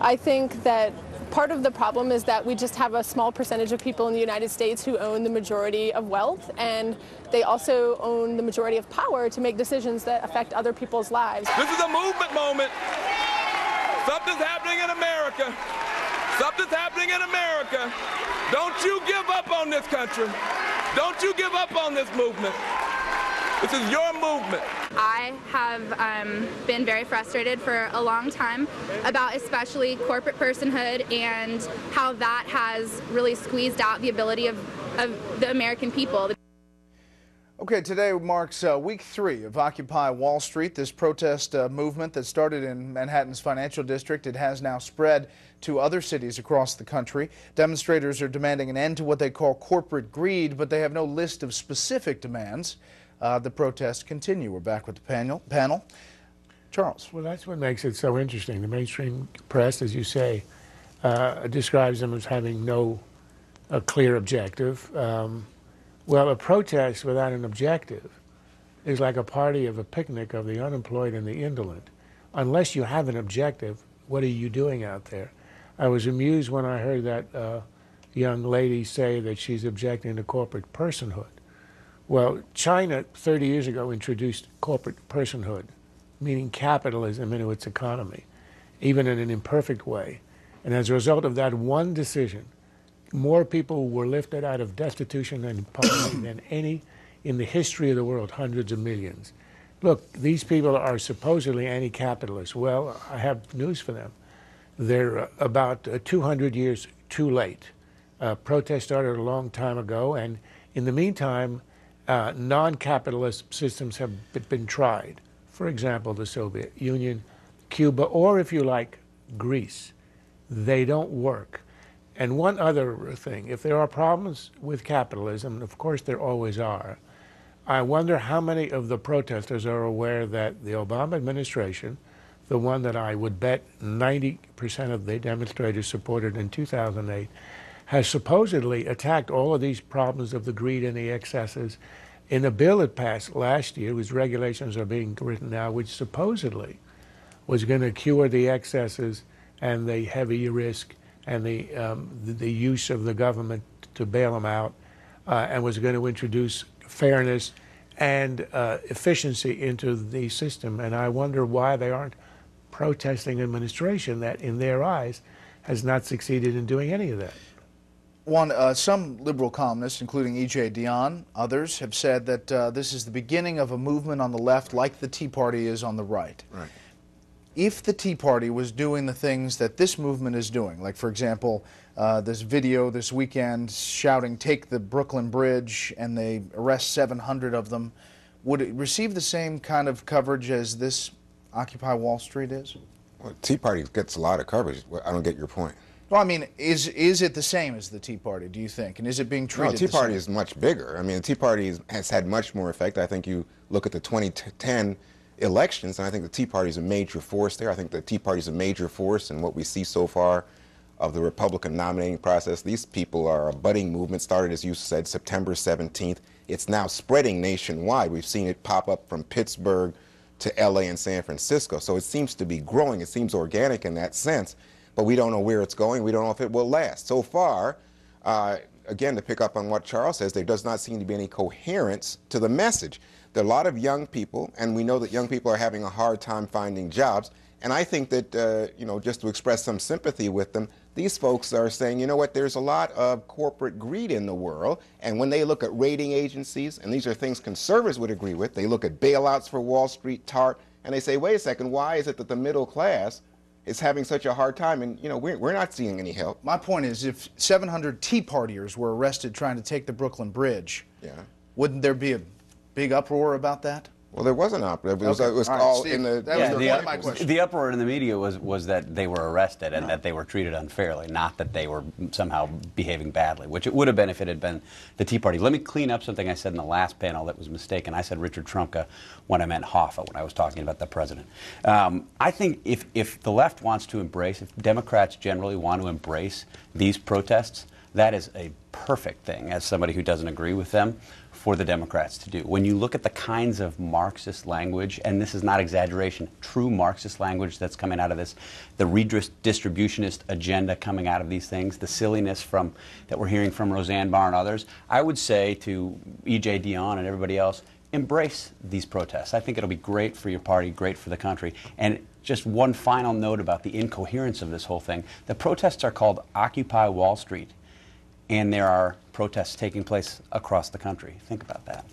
I think that part of the problem is that we just have a small percentage of people in the United States who own the majority of wealth, and they also own the majority of power to make decisions that affect other people's lives. This is a movement moment. Something's happening in America. Something's happening in America. Don't you give up on this country. Don't you give up on this movement. This is your movement. I have been very frustrated for a long time about especially corporate personhood and how that has really squeezed out the ability of the American people. Okay, today marks week 3 of Occupy Wall Street, this protest movement that started in Manhattan's financial district. It has now spread to other cities across the country. Demonstrators are demanding an end to what they call corporate greed, but they have no list of specific demands. The protests continue. We're back with the panel. Charles. Well, that's what makes it so interesting. The mainstream press, as you say, describes them as having no clear objective. Well, a protest without an objective is like a party of a picnic of the unemployed and the indolent. Unless you have an objective, what are you doing out there? I was amused when I heard that young lady say that she's objecting to corporate personhood. Well, China 30 years ago introduced corporate personhood, meaning capitalism into its economy, even in an imperfect way. And as a result of that one decision, more people were lifted out of destitution and poverty than any in the history of the world, hundreds of millions. Look, these people are supposedly anti-capitalist. Well, I have news for them. They're about 200 years too late. Protests started a long time ago, and in the meantime, non-capitalist systems have been tried. For example, the Soviet Union, Cuba, or if you like, Greece. They don't work. And one other thing, if there are problems with capitalism, of course there always are, I wonder how many of the protesters are aware that the Obama administration, the one that I would bet 90% of the demonstrators supported in 2008, has supposedly attacked all of these problems of the greed and the excesses in a bill it passed last year, whose regulations are being written now, which supposedly was going to cure the excesses and the heavy risk and the use of the government to bail them out, and was going to introduce fairness and efficiency into the system. And I wonder why they aren't protesting administration that, in their eyes, has not succeeded in doing any of that. Some liberal columnists, including E.J. Dionne, others, have said that this is the beginning of a movement on the left like the Tea Party is on the right. Right. If the Tea Party was doing the things that this movement is doing, like, for example, this video this weekend shouting, "Take the Brooklyn Bridge," and they arrest 700 of them, would it receive the same kind of coverage as this Occupy Wall Street is? Well, Tea Party gets a lot of coverage. I don't get your point. Well, I mean, is it the same as the Tea Party, do you think? And is it being treated the same? No, Tea Party is much bigger. I mean, the Tea Party has had much more effect. I think you look at the 2010 elections, and I think the Tea Party is a major force there. I think the Tea Party is a major force in what we see so far of the Republican nominating process. These people are a budding movement, started, as you said, September 17th. It's now spreading nationwide. We've seen it pop up from Pittsburgh to LA and San Francisco. So it seems to be growing. It seems organic in that sense, but we don't know where it's going. We don't know if it will last. So far, again, to pick up on what Charles says, there does not seem to be any coherence to the message. There are a lot of young people, and we know that young people are having a hard time finding jobs. And I think that, you know, just to express some sympathy with them, these folks are saying, you know what, there's a lot of corporate greed in the world. And when they look at rating agencies, and these are things conservatives would agree with, they look at bailouts for Wall Street, TARP, and they say, wait a second, why is it that the middle class is having such a hard time? And, you know, we're not seeing any help. My point is, if 700 Tea Partiers were arrested trying to take the Brooklyn Bridge, wouldn't there be a big uproar about that? Well, there was an uproar. It was all in the... That was the point of my question. The uproar in the media was that they were arrested and that they were treated unfairly, not that they were somehow behaving badly, which it would have been if it had been the Tea Party. Let me clean up something I said in the last panel that was mistaken. I said Richard Trumka when I meant Hoffa when I was talking about the president. I think if the left wants to embrace, if Democrats generally want to embrace these protests, That is a perfect thing, as somebody who doesn't agree with them, for the Democrats to do. When you look at the kinds of Marxist language, and this is not exaggeration, true Marxist language that's coming out of this, the redistributionist agenda coming out of these things, the silliness that we're hearing from Roseanne Barr and others, I would say to E.J. Dionne and everybody else, embrace these protests. I think it'll be great for your party, great for the country. And just one final note about the incoherence of this whole thing. The protests are called Occupy Wall Street, and there are protests taking place across the country. Think about that.